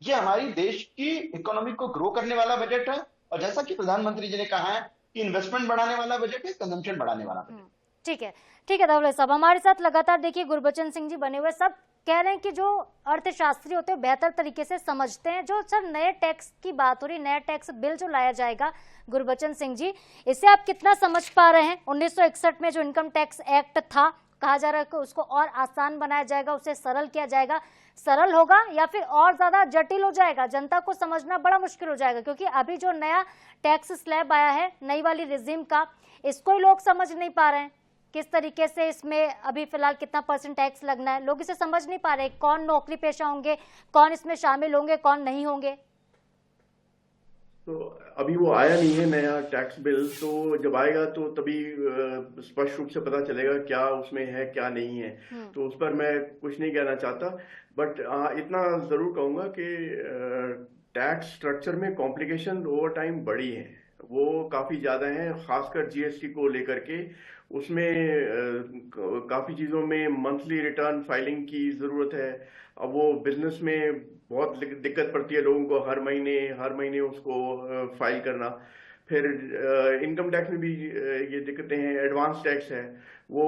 ये हमारी देश की इकोनॉमी को ग्रो करने वाला बजट है और जैसा कि प्रधानमंत्री जी ने कहा है कि इन्वेस्टमेंट बढ़ाने वाला बजट है, कंजम्पशन बढ़ाने वाला बजट। ठीक है धवले साहब, हमारे साथ लगातार देखिए गुरबचन सिंह जी बने हुए, सब कह रहे हैं कि जो अर्थशास्त्री होते हैं बेहतर तरीके से समझते हैं। जो सर नए टैक्स की बात हो रही, नया टैक्स बिल जो लाया जाएगा गुरबचन सिंह जी, इसे आप कितना समझ पा रहे हैं? 1961 में जो इनकम टैक्स एक्ट था, कहा जा रहा है कि उसको और आसान बनाया जाएगा, उसे सरल किया जाएगा। सरल होगा या फिर और ज्यादा जटिल हो जाएगा? जनता को समझना बड़ा मुश्किल हो जाएगा, क्योंकि अभी जो नया टैक्स स्लैब आया है नई वाली रिजीम का, इसको ही लोग समझ नहीं पा रहे हैं किस तरीके से इसमें अभी फिलहाल कितना % टैक्स लगना है। लोग इसे समझ नहीं पा रहे, कौन नौकरी पेशा होंगे, कौन इसमें शामिल होंगे, कौन नहीं होंगे। तो अभी वो आया नहीं है नया टैक्स बिल, तो जब आएगा तो तभी स्पष्ट रूप से पता चलेगा क्या उसमें है क्या नहीं है। तो उस पर मैं कुछ नहीं कहना चाहता, बट इतना जरूर कहूंगा कि टैक्स स्ट्रक्चर में कॉम्प्लिकेशन ओवर टाइम बढ़ी है, वो काफी ज्यादा है, खासकर जीएसटी को लेकर के। उसमें काफी चीजों में मंथली रिटर्न फाइलिंग की जरूरत है। अब वो बिजनेस में बहुत दिक्कत पड़ती है लोगों को, हर महीने उसको फाइल करना। फिर इनकम टैक्स में भी ये दिक्कतें हैं। एडवांस टैक्स है, वो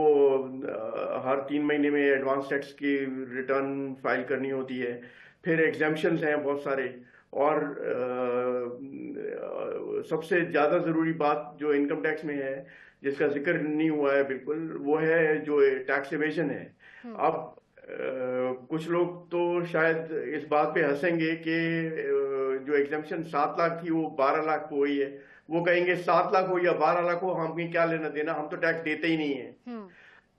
हर 3 महीने में एडवांस टैक्स की रिटर्न फाइल करनी होती है। फिर एग्जेम्पशंस हैं बहुत सारे। और सबसे ज्यादा जरूरी बात जो इनकम टैक्स में है, जिसका जिक्र नहीं हुआ है बिल्कुल, वो है जो टैक्स एवेजन है। अब कुछ लोग तो शायद इस बात पे हंसेंगे कि जो एग्जेम्पशन 7 लाख थी वो 12 लाख हो गई है। वो कहेंगे 7 लाख हो या 12 लाख हो, हमें क्या लेना देना, हम तो टैक्स देते ही नहीं है।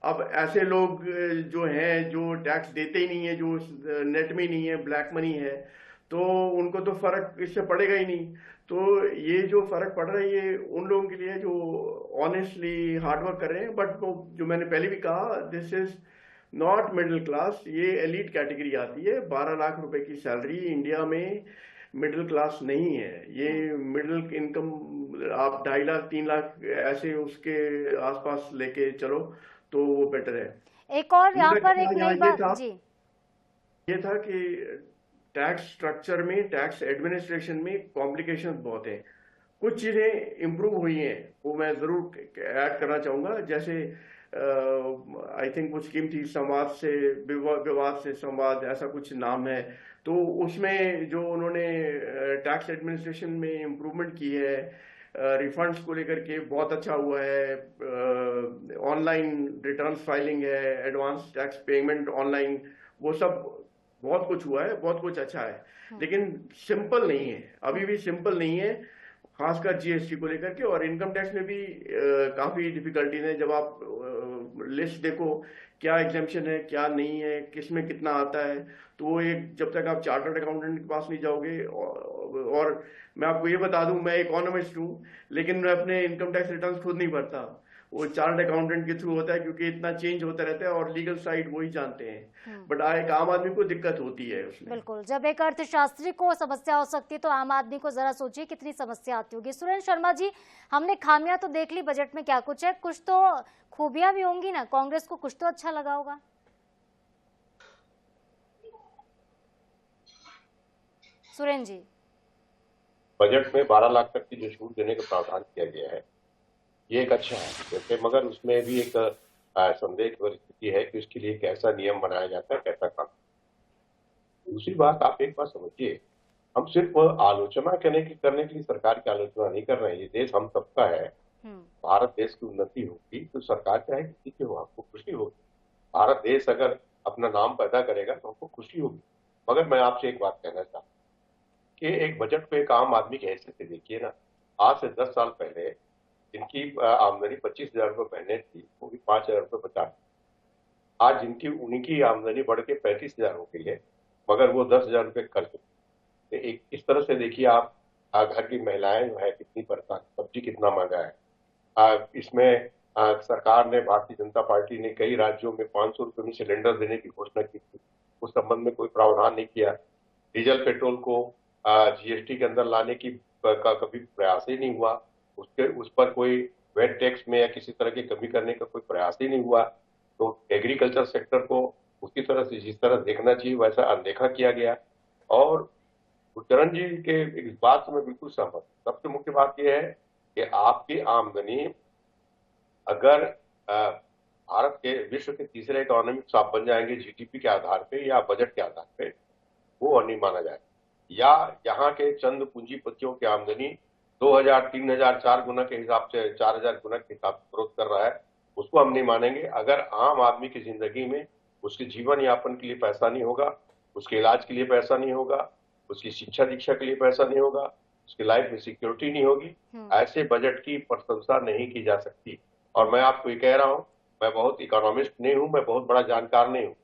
अब ऐसे लोग जो हैं जो टैक्स देते ही नहीं है, जो नेट में नहीं है, ब्लैक मनी है, तो उनको तो फर्क इससे पड़ेगा ही नहीं। तो ये जो फर्क पड़ रहा है ये उन लोगों के लिए जो ऑनेस्टली हार्डवर्क कर रहे हैं, बट वो जो मैंने पहले भी कहा, this is not middle class, ये एलिट कैटेगरी आती है। 12 लाख रुपए की सैलरी इंडिया में मिडिल क्लास नहीं है, ये मिडिल इनकम आप 2.5 लाख 3 लाख ऐसे उसके आसपास लेके चलो तो वो बेटर है। एक और यहाँ पर एक यहाँ नई बात जी, ये था कि टैक्स स्ट्रक्चर में, टैक्स एडमिनिस्ट्रेशन में कॉम्प्लिकेशंस बहुत हैं। कुछ चीजें इंप्रूव हुई हैं, वो मैं जरूर ऐड करना चाहूंगा। जैसे आई थिंक कुछ स्कीम थी संवाद से विवाद से संवाद, ऐसा कुछ नाम है। तो उसमें जो उन्होंने टैक्स एडमिनिस्ट्रेशन में इम्प्रूवमेंट की है, रिफंड्स को लेकर के बहुत अच्छा हुआ है। ऑनलाइन रिटर्न्स फाइलिंग है, एडवांस टैक्स पेमेंट ऑनलाइन, वो सब बहुत कुछ हुआ है, बहुत कुछ अच्छा है। लेकिन सिंपल नहीं है, अभी भी सिंपल नहीं है, खासकर जीएसटी को लेकर के। और इनकम टैक्स में भी काफी डिफिकल्टीज है। जब आप लिस्ट देखो क्या एग्जेम्पशन है क्या नहीं है, किसमें कितना आता है, तो वो एक जब तक आप चार्टर्ड अकाउंटेंट के पास नहीं जाओगे। और मैं आपको ये बता दूं, मैं इकोनॉमिस्ट हूं, लेकिन मैं अपने इनकम टैक्स रिटर्न्स खुद नहीं भरता, वो चार्टर्ड अकाउंटेंट के थ्रू होता है, क्योंकि इतना चेंज होता रहता है और लीगल साइड वही जानते हैं। बट एक आम आदमी को दिक्कत होती है उसमें। बिल्कुल, जब एक अर्थशास्त्री को समस्या हो सकती है तो आम आदमी को जरा सोचिए कितनी समस्या आती होगी। सुरेंद्र शर्मा जी, हमने खामियां तो देख ली बजट में क्या कुछ है, कुछ तो खूबियां भी होंगी ना, कांग्रेस को कुछ तो अच्छा लगा होगा। सुरेंद्र जी, बजट में 12 लाख तक की जो छूट देने का प्रावधान किया गया है ये एक अच्छा है, जैसे मगर उसमें भी एक संदेह की परिस्थिति है कि उसके लिए कैसा नियम बनाया जाता है, कैसा काम। दूसरी बात, आप एक बात समझिए, हम सिर्फ आलोचना करने के लिए सरकार की आलोचना नहीं कर रहे हैं। ये देश हम सबका है। भारत देश की उन्नति होगी तो सरकार चाहे किसी की हो, आपको खुशी होगी। भारत देश अगर अपना नाम पैदा करेगा तो हमको खुशी होगी। मगर मैं आपसे एक बात कहना चाहता हूँ कि एक बजट को एक आम आदमी की हैसियत से देखिए ना। आज से 10 साल पहले जिनकी आमदनी 25,000 रुपये महीने थी, वो भी 5,000 रुपये बचा। आज जिनकी उनकी आमदनी बढ़ के 35,000 हो गई है, मगर वो 10,000 रुपये खर्च। तो एक इस तरह से देखिए आप, घर की महिलाएं जो है कितनी परेशान, सब्जी कितना महंगा है। इसमें सरकार ने, भारतीय जनता पार्टी ने कई राज्यों में 500 रुपये में सिलेंडर देने की घोषणा की थी, उस संबंध में कोई प्रावधान नहीं किया। डीजल पेट्रोल को जीएसटी के अंदर लाने की का कभी प्रयास ही नहीं हुआ। उस पर कोई वेट टैक्स में या किसी तरह की कमी करने का कोई प्रयास ही नहीं हुआ। तो एग्रीकल्चर सेक्टर को उसी तरह से जिस तरह देखना चाहिए वैसा अनदेखा किया गया। और चरण जी के इस बात से मैं बिल्कुल सहमत। सबसे मुख्य बात यह है कि आपकी आमदनी अगर भारत के विश्व के तीसरे इकोनॉमिक आप बन जाएंगे जीडीपी के आधार पे या बजट के आधार पे, वो नहीं माना जाए। या यहाँ के चंद पूंजीपतियों की आमदनी 2,000, 3,000, 4 गुना के हिसाब से, 4,000 गुना के हिसाब से ग्रोथ कर रहा है, उसको हम नहीं मानेंगे। अगर आम आदमी की जिंदगी में उसके जीवन यापन के लिए पैसा नहीं होगा, उसके इलाज के लिए पैसा नहीं होगा, उसकी शिक्षा दीक्षा के लिए पैसा नहीं होगा, उसकी लाइफ में सिक्योरिटी नहीं होगी, ऐसे बजट की प्रशंसा नहीं की जा सकती। और मैं आपको ये कह रहा हूँ, मैं बहुत इकोनॉमिस्ट नहीं हूँ, मैं बहुत बड़ा जानकार नहीं हूँ,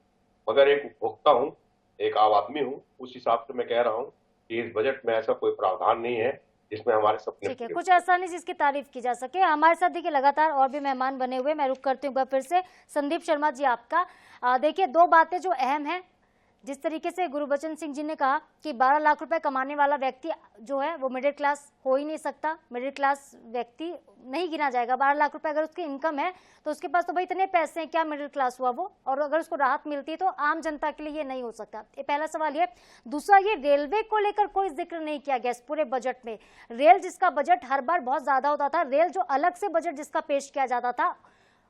मगर एक उपभोक्ता हूँ, एक आम आदमी हूँ। उस हिसाब से मैं कह रहा हूँ कि इस बजट में ऐसा कोई प्रावधान नहीं है जिसमें हमारे सपने। ठीक है, कुछ ऐसा नहीं जिसकी तारीफ की जा सके। हमारे साथ देखिए लगातार और भी मेहमान बने हुए, मैं रुक करती हूँ फिर से। संदीप शर्मा जी, आपका देखिए दो बातें जो अहम है, जिस तरीके से गुरबचन सिंह जी ने कहा कि 12 लाख रुपए कमाने वाला व्यक्ति जो है वो मिडिल क्लास हो ही नहीं सकता, मिडिल क्लास व्यक्ति नहीं गिना जाएगा। 12 लाख रुपए अगर उसकी इनकम है तो उसके पास तो भाई इतने पैसे हैं, क्या मिडिल क्लास हुआ वो? और अगर उसको राहत मिलती है तो आम जनता के लिए ये नहीं हो सकता। ये पहला सवाल ये। दूसरा, ये रेलवे को लेकर कोई जिक्र नहीं किया गया इस पूरे बजट में। रेल जिसका बजट हर बार बहुत ज्यादा होता था, रेल जो अलग से बजट जिसका पेश किया जाता था,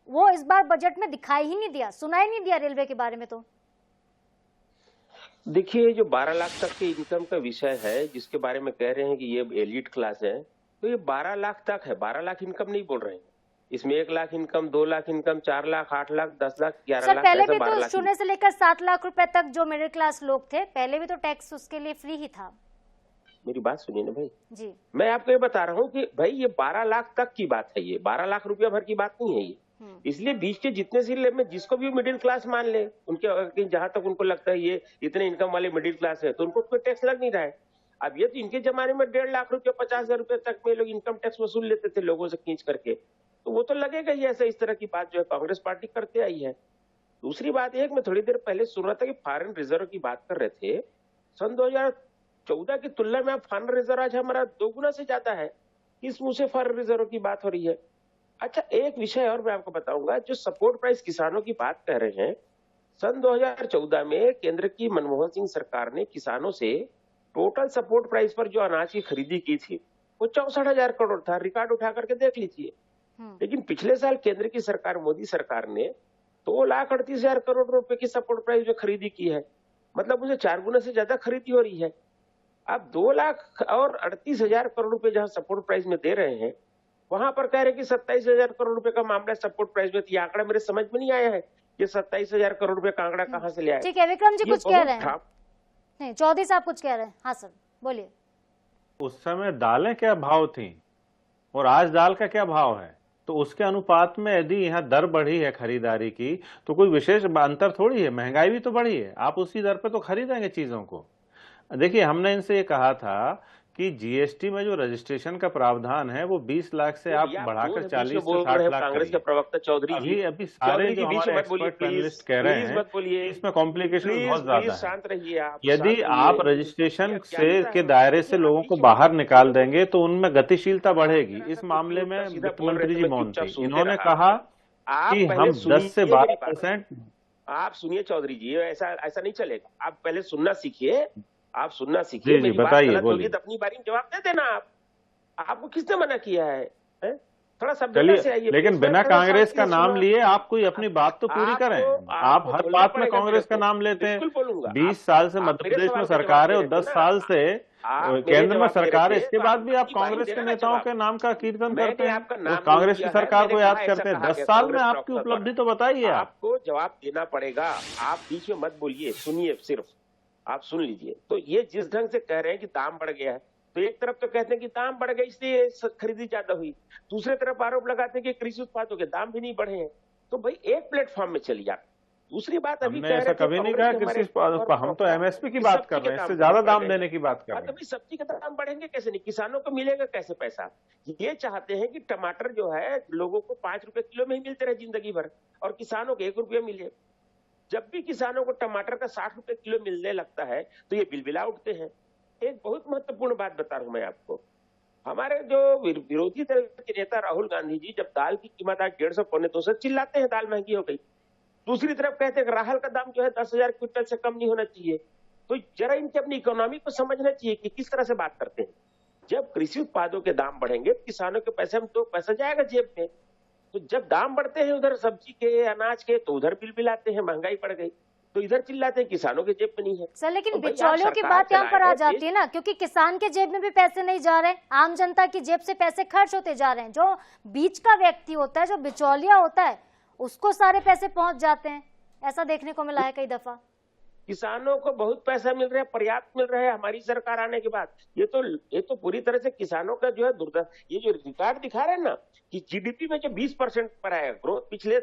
वो इस बार बजट में दिखाई ही नहीं दिया, सुनाई नहीं दिया रेलवे के बारे में। तो देखिए, जो 12 लाख तक के इनकम का विषय है, जिसके बारे में कह रहे हैं कि ये एलिट क्लास है, तो ये 12 लाख तक है, 12 लाख इनकम नहीं बोल रहे हैं। इसमें 1 लाख इनकम, 2 लाख इनकम, 4 लाख, 8 लाख, 10 लाख, 11 लाख, पहले भी तो शून्य से लेकर 7 लाख रुपए तक जो मिडिल क्लास लोग थे, पहले भी तो टैक्स उसके लिए फ्री ही था। मेरी बात सुनिए ना भाई जी, मैं आपको ये बता रहा हूँ कि भाई ये 12 लाख तक की बात है, ये 12 लाख रुपया भर की बात नहीं है। ये इसलिए बीच के जितने जिले में जिसको भी मिडिल क्लास मान ले, उनके जहां तक उनको लगता है ये इतने इनकम वाले मिडिल क्लास है, तो उनको कोई टैक्स लग नहीं रहा है। अब ये तो इनके जमाने में 1.5 लाख रुपए 50,000 रुपए तक में लोग इनकम टैक्स वसूल लेते थे लोगों से खींच करके, तो वो तो लगेगा ही ऐसा। इस तरह की बात जो है कांग्रेस पार्टी करते आई है। दूसरी बात यह, मैं थोड़ी देर पहले सुन रहा था कि फॉरेन रिजर्व की बात कर रहे थे। सन 2014 की तुलना में अब फॉरेन रिजर्व आज हमारा 2 गुना से ज्यादा है। किस मुंह से फॉरेन रिजर्व की बात हो रही है? अच्छा, एक विषय और मैं आपको बताऊंगा, जो सपोर्ट प्राइस किसानों की बात कह रहे हैं, सन 2014 में केंद्र की मनमोहन सिंह सरकार ने किसानों से टोटल सपोर्ट प्राइस पर जो अनाज की खरीदी की थी वो 64,000 करोड़ था। रिकॉर्ड उठा करके देख लीजिए। लेकिन पिछले साल केंद्र की सरकार, मोदी सरकार ने 2,38,000 करोड़ रुपए की सपोर्ट प्राइस में खरीदी की है। मतलब उसे 4 गुना से ज्यादा खरीदी हो रही है। अब 2,38,000 करोड़ रुपए जहां सपोर्ट प्राइस में दे रहे हैं, वहां पर कह रहे कि 27,000 करोड़ रुपए का मामला सपोर्ट प्राइस में। ये आंकड़ा मेरे समझ में नहीं आया है, ये 27,000 करोड़ रुपए का आंकड़ा कहां से ले आए? ठीक है, विक्रम जी कुछ कह रहे हैं? नहीं, चौधरी साहब कुछ कह रहे हैं। हाँ सर बोलिए। उस समय दालें क्या भाव थी और आज दाल का क्या भाव है, तो उसके अनुपात में यदि यहाँ दर बढ़ी है खरीदारी की, तो कोई विशेष अंतर थोड़ी है। महंगाई भी तो बढ़ी है, आप उसी दर पे तो खरीदेंगे चीजों को। देखिए, हमने इनसे ये कहा था कि जीएसटी में जो रजिस्ट्रेशन का प्रावधान है वो 20 लाख से आप बढ़ाकर 40 से 60 लाख कांग्रेस के प्रवक्ता चौधरी अभी सारे जो हमारे एक्सपर्ट पैनलिस्ट कह रहे हैं इसमें कॉम्प्लिकेशन बहुत ज्यादा है। शांत रहिए आप। यदि आप रजिस्ट्रेशन से के दायरे से लोगों को बाहर निकाल देंगे तो उनमें गतिशीलता बढ़ेगी। इस मामले में वित्त मंत्री जी मौन थे। इन्होंने कहा कि हम 10 से 12%। आप सुनिए चौधरी जी, ऐसा नहीं चलेगा। आप पहले सुनना सीखिए, आप सुनना सीखिए। जी बताइए, बोलिए। तो अपनी बारी में जवाब दे देना। आपको किसने मना किया है? थोड़ा सब से आइए। लेकिन बिना कांग्रेस का नाम लिए आप कोई अपनी बात तो पूरी करें। आप हर बात में कांग्रेस का नाम लेते हैं। 20 साल से मध्य प्रदेश में सरकार है और 10 साल से केंद्र में सरकार है, इसके बाद भी आप कांग्रेस के नेताओं के नाम का कीर्तन करते हैं, कांग्रेस की सरकार को याद करते हैं। 10 साल में आपकी उपलब्धि तो बताइए। आपको जवाब देना पड़ेगा। आप बीच में मत बोलिए, सुनिए, सिर्फ आप सुन लीजिए। तो ये जिस ढंग से कह रहे हैं कि दाम बढ़ गया है, तो एक तरफ तो कहते हैं कि दाम बढ़ गया इसलिए खरीदी ज्यादा हुई, दूसरे तरफ आरोप लगाते हैं कि कृषि उत्पादों के दाम भी नहीं बढ़े हैं। तो भाई एक प्लेटफॉर्म में चलिए आप। दूसरी बात, अभी ऐसा कभी नहीं कहा कृषि, हम तो एमएसपी की बात कर रहे हैं, इससे ज्यादा दाम देने की बात कर रहे हैं। अभी सब्जी के दाम बढ़ेंगे कैसे? नहीं, किसानों को मिलेगा कैसे पैसा? ये चाहते हैं कि टमाटर जो है लोगों को 5 रुपए किलो में ही मिलते रहे जिंदगी भर, और किसानों को 1 रुपया मिले। जब भी किसानों को टमाटर का 60 रुपए किलो मिलने लगता है तो ये बिलबिला उठते हैं। एक बहुत महत्वपूर्ण बात बता रहा हूं मैं आपको। हमारे जो विरोधी दल के नेता राहुल गांधी जी जब दाल की कीमत आज 150 पौने 200 चिल्लाते हैं दाल महंगी हो गई, दूसरी तरफ कहते हैं कि राहल का दाम जो है 10,000 क्विंटल से कम नहीं होना चाहिए। तो जरा इनके अपनी इकोनॉमी को समझना चाहिए कि किस तरह से बात करते हैं। जब कृषि उत्पादों के दाम बढ़ेंगे, किसानों के पैसे में तो पैसा जाएगा जेब में। तो जब दाम बढ़ते हैं उधर सब्जी के, अनाज के, तो उधर बिलबिलाते हैं महंगाई बढ़ गई, तो इधर चिल्लाते हैं किसानों के जेब में नहीं है। सर लेकिन तो बिचौलियों की बात यहाँ पर आ जाती है ना, क्योंकि किसान के जेब में भी पैसे नहीं जा रहे, आम जनता की जेब से पैसे खर्च होते जा रहे हैं। जो बीच का व्यक्ति होता है, जो बिचौलिया होता है, उसको सारे पैसे पहुंच जाते हैं। ऐसा देखने को मिला है कई दफा। किसानों को बहुत पैसा मिल रहा है, पर्याप्त मिल रहा है हमारी सरकार आने के बाद। ये तो पूरी तरह से किसानों का जो है दुर्दशा। ये जो रिकॉर्ड दिखा रहे हैं ना कि जीडीपी में जो 20% पर आया ग्रोथ, पिछले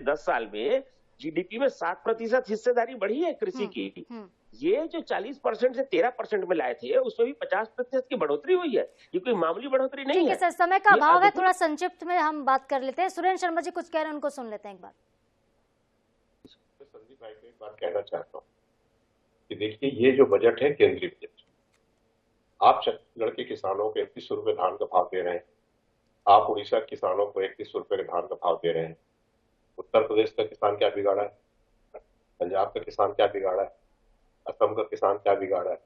10 साल में जीडीपी में 7% हिस्सेदारी बढ़ी है कृषि की। ये जो 40% से 13% में लाए थे, उसमें भी 50% की बढ़ोतरी हुई है। ये कोई मामूली बढ़ोतरी नहीं है। ठीक है सर, समय का अभाव है, थोड़ा संक्षिप्त में हम बात कर लेते हैं। सुरेंद्र शर्मा जी कुछ कह रहे हैं, उनको सुन लेते हैं एक बार। संदीप भाई को एक बात कहना चाहता हूँ कि देखिए, ये जो बजट है केंद्रीय बजट, आप छत्तीसगढ़ के किसानों को 31 रुपए धान का भाव दे रहे हैं, आप उड़ीसा के किसानों को 31 रुपए का धान का भाव दे रहे हैं, उत्तर प्रदेश का किसान क्या बिगाड़ा है, पंजाब का किसान क्या बिगाड़ा है, असम का किसान क्या बिगाड़ा है?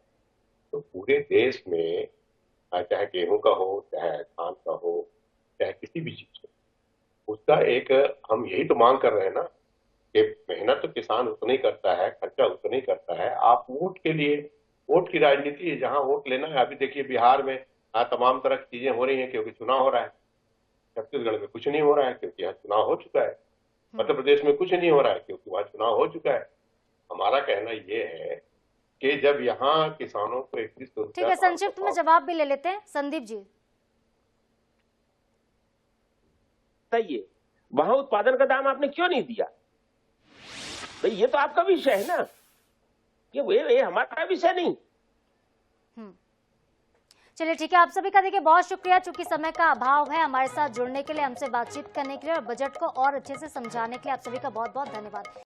तो पूरे देश में चाहे गेहूं का हो, चाहे धान का हो, चाहे किसी भी चीज का, उसका एक हम यही तो मांग कर रहे हैं ना कि मेहनत तो किसान उतना ही करता है, खर्चा उतना ही करता है। आप वोट के लिए, वोट की राजनीति है, जहां वोट लेना है। अभी देखिए बिहार में तमाम तरह की चीजें हो रही हैं क्योंकि चुनाव हो रहा है। छत्तीसगढ़ में कुछ नहीं हो रहा है क्योंकि यहाँ चुनाव हो चुका है। मध्य प्रदेश में कुछ नहीं हो रहा है क्योंकि वहां चुनाव हो चुका है। हमारा कहना ये है कि जब यहाँ किसानों को 31 रुपया, ठीक है, संक्षिप्त में जवाब भी ले लेते हैं। संदीप जी बताइए, वहां उत्पादन का दाम आपने क्यों नहीं दिया? भाई ये तो आपका विषय है ना, ये हमारा विषय नहीं। चलिए ठीक है, आप सभी का देखिए बहुत शुक्रिया, चूंकि समय का अभाव है, हमारे साथ जुड़ने के लिए, हमसे बातचीत करने के लिए और बजट को और अच्छे से समझाने के लिए आप सभी का बहुत बहुत धन्यवाद।